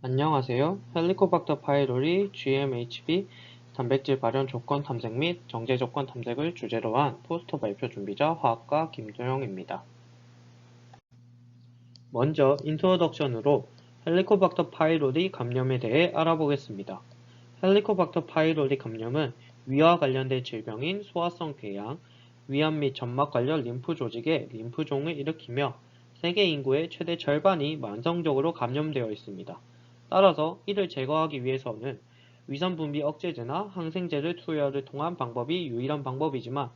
안녕하세요. 헬리코박터 파이로리 GMHB 단백질 발현 조건 탐색 및 정제 조건 탐색을 주제로 한 포스터 발표 준비자 화학과 김도영입니다. 먼저 인트로덕션으로 헬리코박터 파이로리 감염에 대해 알아보겠습니다. 헬리코박터 파이로리 감염은 위와 관련된 질병인 소화성 궤양, 위암 및 점막 관련 림프 조직의 림프종을 일으키며 세계 인구의 최대 절반이 만성적으로 감염되어 있습니다. 따라서 이를 제거하기 위해서는 위산 분비 억제제나 항생제를 투여를 통한 방법이 유일한 방법이지만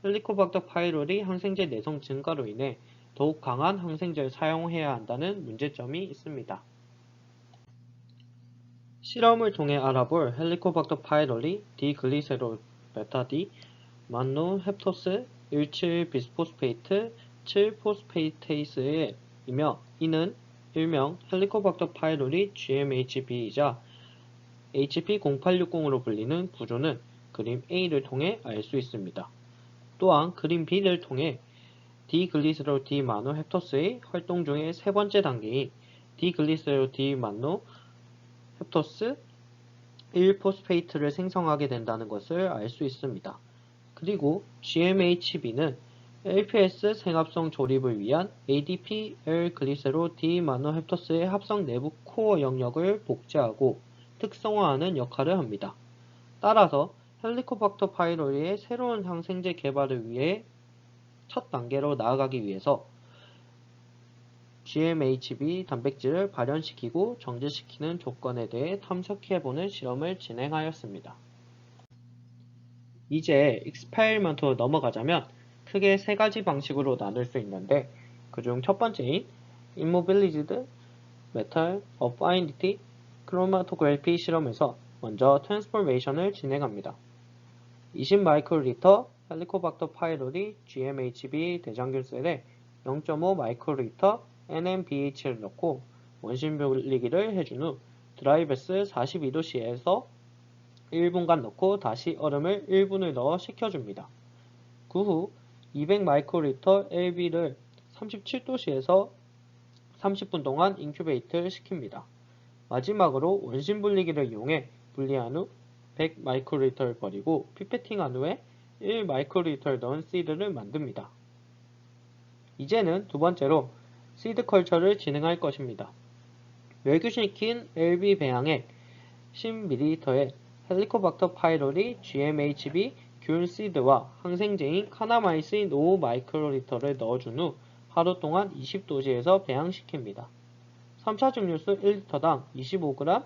헬리코박터 파이로리 항생제 내성 증가로 인해 더욱 강한 항생제를 사용해야 한다는 문제점이 있습니다. 실험을 통해 알아볼 헬리코박터 파이로리 디글리세롤 베타-D 만노 헵토스 17비스포스페이트 7포스페이테이스이며 이는 일명 헬리코박터 파이로리 GMHB이자 HP0860으로 불리는 구조는 그림 A를 통해 알 수 있습니다. 또한 그림 B를 통해 디글리세롤 디마노 헵토스의 활동 중의 세 번째 단계인 디글리세롤 디마노 헵토스 1포스페이트를 생성하게 된다는 것을 알 수 있습니다. 그리고 GMHB는 LPS 생합성 조립을 위한 ADP L-글리세롤 디마노헵토스의 합성 내부 코어 영역을 복제하고 특성화하는 역할을 합니다. 따라서 헬리코박터 파이로리의 새로운 항생제 개발을 위해 첫 단계로 나아가기 위해서 GMHB 단백질을 발현시키고 정제시키는 조건에 대해 탐색해보는 실험을 진행하였습니다. 이제 익스페리먼트로 넘어가자면 크게 세 가지 방식으로 나눌 수 있는데 그중 첫 번째인 Immobilized Metal Affinity Chromatography 실험에서 먼저 트랜스포메이션을 진행합니다. 20마이크로리터 헬리코박터 파이로리 GMHB 대장균 셀에 0.5 마이크로리터 NMBH를 넣고 원심 분리기를 해준 후 드라이베스 42도씨에서 1분간 넣고 다시 얼음을 1분을 넣어 식혀줍니다. 그 후 200마이크로리터 LB를 37도씨에서 30분 동안 인큐베이트 시킵니다. 마지막으로 원심 분리기를 이용해 분리한 후 100마이크로리터를 버리고 피페팅한 후에 1마이크로리터를 넣은 시드를 만듭니다. 이제는 두 번째로 시드 컬처를 진행할 것입니다. 멸균시킨 LB 배양액 10ml에 헬리코박터 파이로리 GMHB 균 시드와 항생제인 카나마이신 5마이크로리터를 넣어준 후 하루 동안 20도씨에서 배양시킵니다. 3차 증류수 1리터당 25g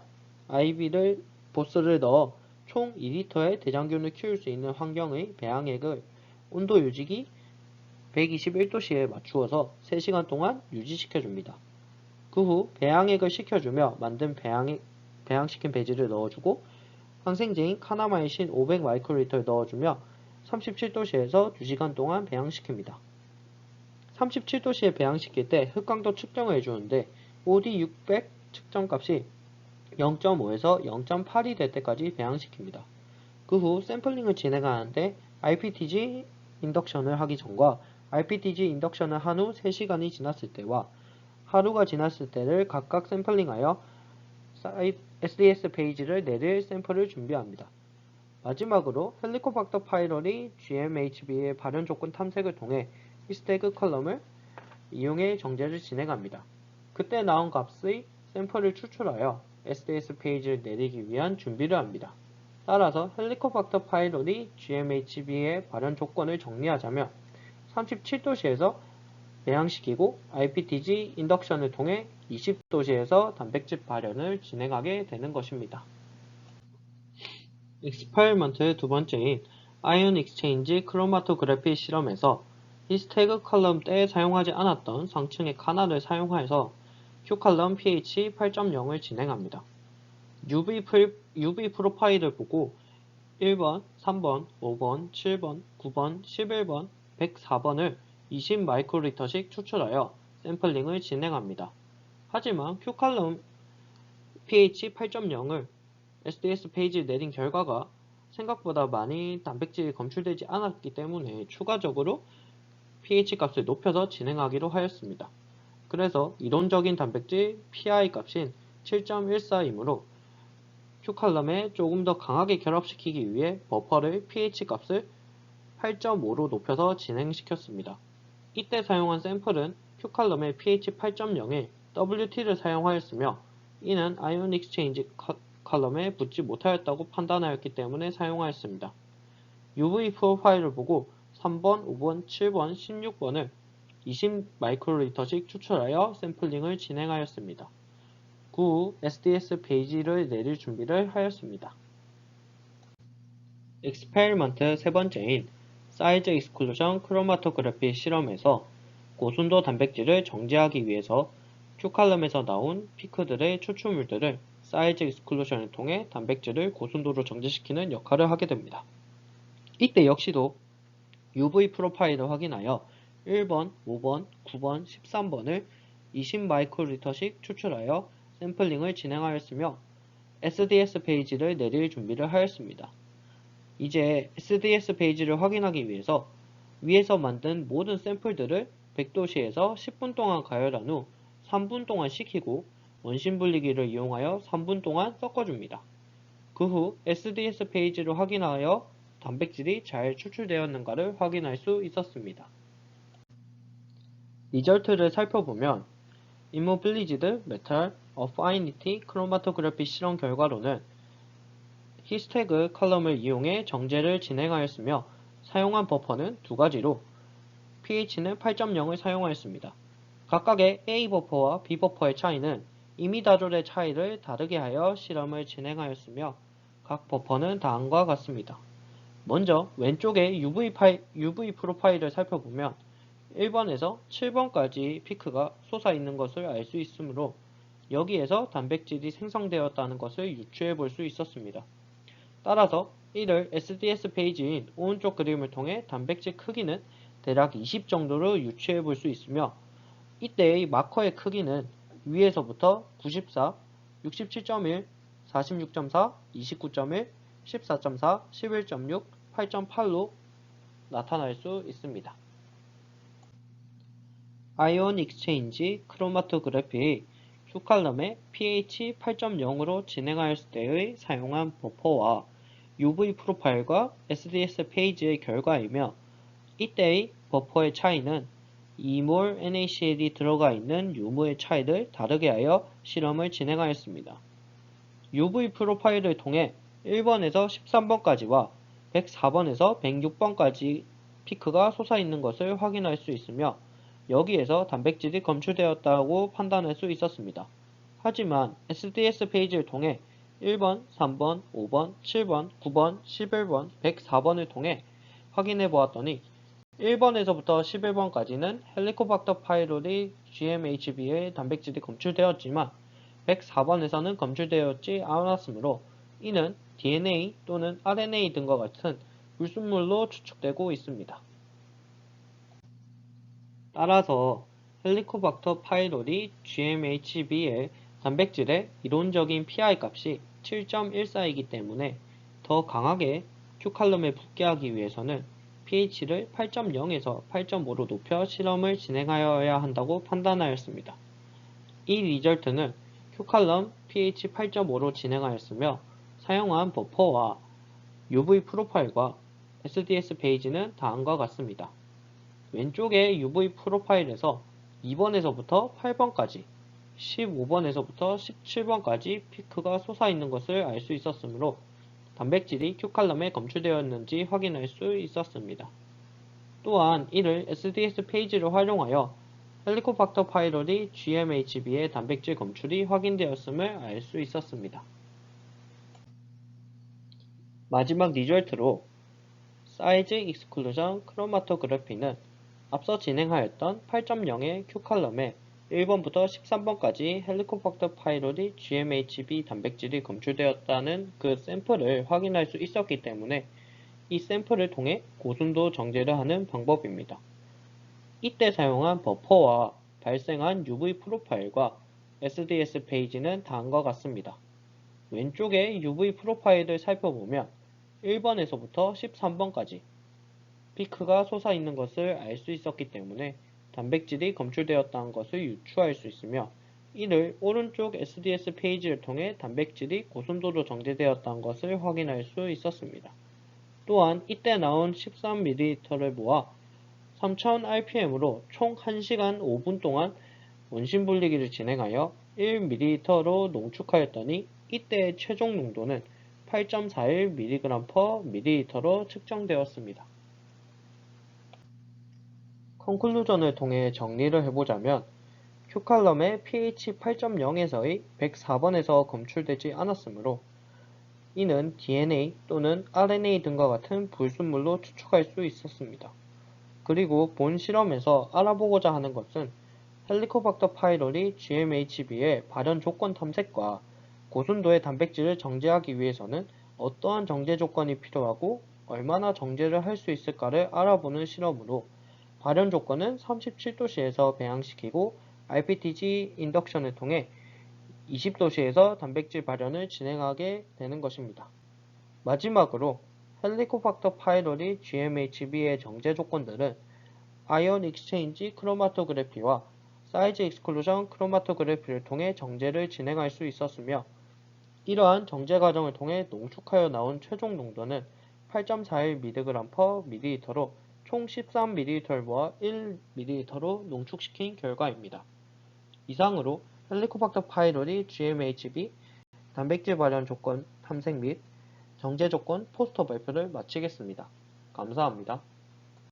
IB를 보스를 넣어 총 2리터의 대장균을 키울 수 있는 환경의 배양액을 온도 유지기 121도씨에 맞추어서 3시간 동안 유지시켜줍니다. 그 후 배양액을 식혀주며 만든 배양시킨 배지를 넣어주고 항생제인 카나마이신 500마이크로리터를 넣어주며 37도씨에서 2시간 동안 배양시킵니다. 37도씨에 배양시킬 때 흑강도 측정을 해주는데 OD600 측정값이 0.5에서 0.8이 될 때까지 배양시킵니다. 그 후 샘플링을 진행하는데 RPTG 인덕션을 하기 전과 RPTG 인덕션을 한 후 3시간이 지났을 때와 하루가 지났을 때를 각각 샘플링하여 SDS 페이지를 내릴 샘플을 준비합니다. 마지막으로 헬리코박터 파이로리 GMHB의 발현 조건 탐색을 통해 히스태그 컬럼을 이용해 정제를 진행합니다. 그때 나온 값의 샘플을 추출하여 SDS 페이지를 내리기 위한 준비를 합니다. 따라서 헬리코박터 파이로리 GMHB의 발현 조건을 정리하자면 37도씨에서 배양시키고 IPTG 인덕션을 통해 20도씨에서 단백질 발현을 진행하게 되는 것입니다. 익스페리먼트의 두 번째인 아이온 익스체인지 크로마토그래피 실험에서 히스태그 컬럼 때에 사용하지 않았던 상층의 카나를 사용하여서 Q컬럼 pH 8.0을 진행합니다. UV 프로파일을 보고 1번, 3번, 5번, 7번, 9번, 11번, 104번을 20마이크로리터씩 추출하여 샘플링을 진행합니다. 하지만 Q컬럼 pH 8.0을 SDS 페이지에 내린 결과가 생각보다 많이 단백질이 검출되지 않았기 때문에 추가적으로 pH 값을 높여서 진행하기로 하였습니다. 그래서 이론적인 단백질 PI 값인 7.14이므로 Q칼럼에 조금 더 강하게 결합시키기 위해 버퍼를 pH 값을 8.5로 높여서 진행시켰습니다. 이때 사용한 샘플은 Q칼럼의 pH 8.0에 WT를 사용하였으며 이는 아이온 익스체인지 칼럼에 붙지 못하였다고 판단하였기 때문에 사용하였습니다. UV 프로파일을 보고 3번, 5번, 7번, 16번을 20 마이크로리터씩 추출하여 샘플링을 진행하였습니다. 그 후 SDS 페이지를 내릴 준비를 하였습니다. 엑스페리먼트 세 번째인 사이즈 익스클루전 크로마토그래피 실험에서 고순도 단백질을 정제하기 위해서 Q칼럼에서 나온 피크들의 추출물들을 사이즈 익스클루전을 통해 단백질을 고순도로 정제시키는 역할을 하게 됩니다. 이때 역시도 UV 프로파일을 확인하여 1번, 5번, 9번, 13번을 20 마이크로리터씩 추출하여 샘플링을 진행하였으며 SDS 페이지를 내릴 준비를 하였습니다. 이제 SDS 페이지를 확인하기 위해서 위에서 만든 모든 샘플들을 100도씨에서 10분 동안 가열한 후 3분 동안 식히고 원심 분리기를 이용하여 3분 동안 섞어줍니다. 그 후 SDS 페이지를 확인하여 단백질이 잘 추출되었는가를 확인할 수 있었습니다. 리절트를 살펴보면 Immobilized Metal Affinity Chromatography 실험 결과로는 히스태그 컬럼을 이용해 정제를 진행하였으며 사용한 버퍼는 두 가지로 pH는 8.0을 사용하였습니다. 각각의 A 버퍼와 B 버퍼의 차이는 이미다졸의 차이를 다르게 하여 실험을 진행하였으며 각 버퍼는 다음과 같습니다. 먼저 왼쪽의 UV 프로파일을 살펴보면 1번에서 7번까지 피크가 솟아있는 것을 알 수 있으므로 여기에서 단백질이 생성되었다는 것을 유추해 볼 수 있었습니다. 따라서 이를 SDS 페이지인 오른쪽 그림을 통해 단백질 크기는 대략 20 정도로 유추해 볼 수 있으며 이때의 마커의 크기는 위에서부터 94, 67.1, 46.4, 29.1, 14.4, 11.6, 8.8로 나타날 수 있습니다. 아이온 익스체인지 크로마토그래피 Q칼럼의 pH 8.0으로 진행하였을 때의 사용한 버퍼와 UV 프로파일과 SDS 페이지의 결과이며 이때의 버퍼의 차이는 2몰 NaCl이 들어가 있는 유무의 차이를 다르게 하여 실험을 진행하였습니다. UV 프로파일을 통해 1번에서 13번까지와 104번에서 106번까지 피크가 솟아있는 것을 확인할 수 있으며 여기에서 단백질이 검출되었다고 판단할 수 있었습니다. 하지만 SDS 페이지를 통해 1번, 3번, 5번, 7번, 9번, 11번, 104번을 통해 확인해 보았더니 1번에서부터 11번까지는 헬리코박터 파이로리 GMHB의 단백질이 검출되었지만 104번에서는 검출되었지 않았으므로 이는 DNA 또는 RNA 등과 같은 불순물로 추측되고 있습니다. 따라서 헬리코박터 파이로리 GMHB의 단백질의 이론적인 pI 값이 7.14이기 때문에 더 강하게 Q칼럼에 붙게 하기 위해서는 pH를 8.0에서 8.5로 높여 실험을 진행하여야 한다고 판단하였습니다. 이 리절트는 Q칼럼 pH 8.5로 진행하였으며 사용한 버퍼와 UV 프로파일과 SDS 페이지는 다음과 같습니다. 왼쪽의 UV 프로파일에서 2번에서부터 8번까지 15번에서부터 17번까지 피크가 솟아있는 것을 알 수 있었으므로 단백질이 Q칼럼에 검출되었는지 확인할 수 있었습니다. 또한 이를 SDS 페이지를 활용하여 헬리코박터 파이로리 GMHB의 단백질 검출이 확인되었음을 알 수 있었습니다. 마지막 리절트로 사이즈 익스클루전 크로마토그래피는 앞서 진행하였던 8.0의 Q칼럼에 1번부터 13번까지 헬리코박터 파이로리 GMHB 단백질이 검출되었다는 그 샘플을 확인할 수 있었기 때문에 이 샘플을 통해 고순도 정제를 하는 방법입니다. 이때 사용한 버퍼와 발생한 UV 프로파일과 SDS 페이지는 다음과 같습니다. 왼쪽의 UV 프로파일을 살펴보면 1번에서부터 13번까지 피크가 솟아있는 것을 알 수 있었기 때문에 단백질이 검출되었다는 것을 유추할 수 있으며 이를 오른쪽 SDS 페이지를 통해 단백질이 고순도로 정제되었다는 것을 확인할 수 있었습니다. 또한 이때 나온 13ml를 모아 3000rpm으로 총 1시간 5분 동안 원심 분리기를 진행하여 1ml로 농축하였더니 이때의 최종 농도는 8.41mg/ml로 측정되었습니다. 컨클루전을 통해 정리를 해보자면 Q칼럼의 pH 8.0에서의 104번에서 검출되지 않았으므로 이는 DNA 또는 RNA 등과 같은 불순물로 추측할 수 있었습니다. 그리고 본 실험에서 알아보고자 하는 것은 헬리코박터 파이로리 GMHB의 발현 조건 탐색과 고순도의 단백질을 정제하기 위해서는 어떠한 정제 조건이 필요하고 얼마나 정제를 할 수 있을까를 알아보는 실험으로 발현 조건은 37도씨에서 배양시키고 RPTG 인덕션을 통해 20도씨에서 단백질 발현을 진행하게 되는 것입니다. 마지막으로 헬리코박터 파이로리 GMHB의 정제 조건들은 아이온 익스체인지 크로마토그래피와 사이즈 익스클루전 크로마토그래피를 통해 정제를 진행할 수 있었으며 이러한 정제 과정을 통해 농축하여 나온 최종 농도는 8.41mg/ml로 총 13ml를 모아 1ml로 농축시킨 결과입니다. 이상으로 헬리코박터 파이로리 GMHB 단백질 발현 조건 탐색 및 정제 조건 포스터 발표를 마치겠습니다. 감사합니다.